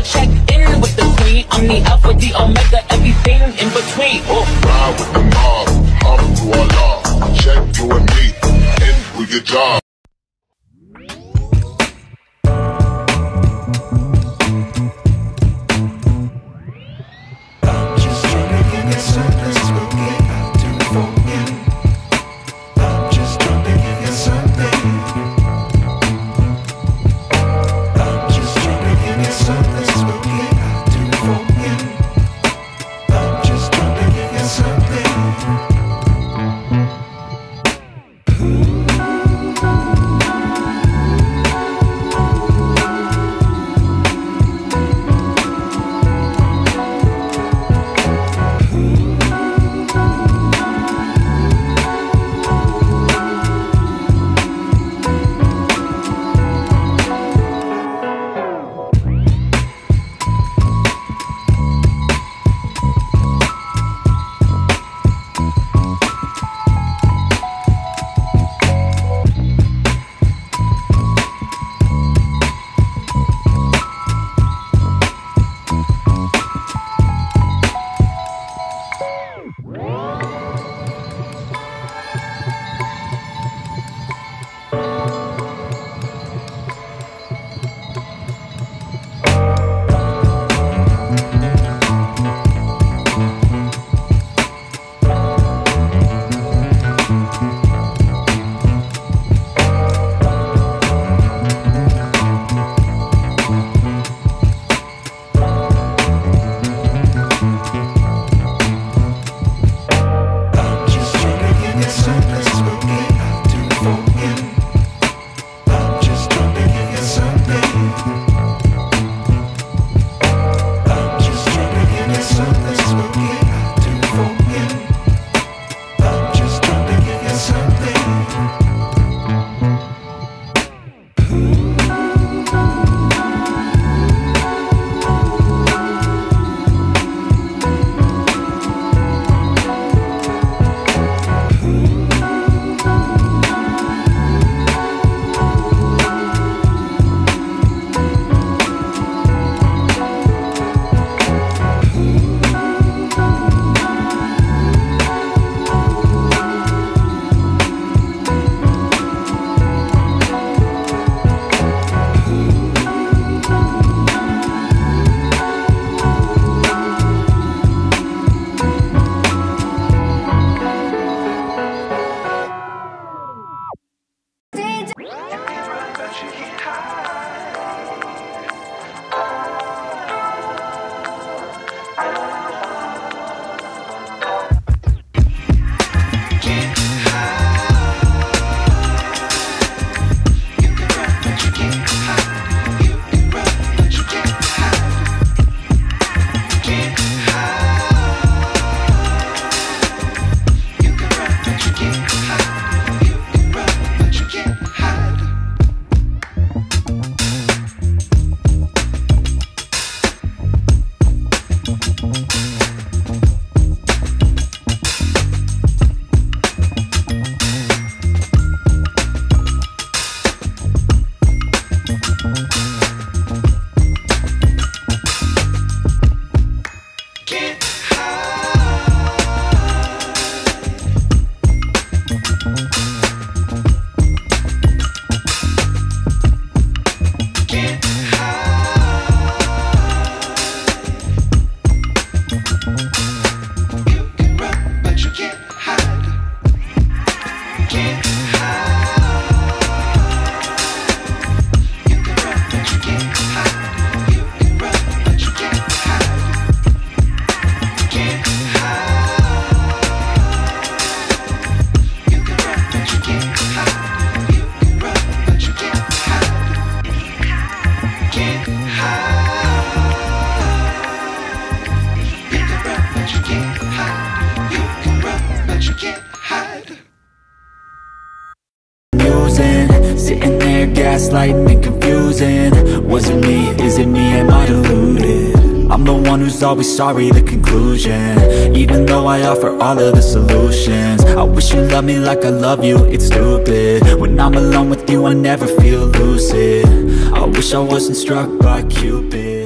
check in with the queen. I'm the alpha, the omega, everything in between. Oh. Ride with the mob, alhamdulillah. Check you and me, and do your job. Sitting there gaslighting and confusing. Was it me? Is it me? Am I deluded? I'm the one who's always sorry, the conclusion. Even though I offer all of the solutions. I wish you loved me like I love you, it's stupid. When I'm alone with you I never feel lucid. I wish I wasn't struck by Cupid.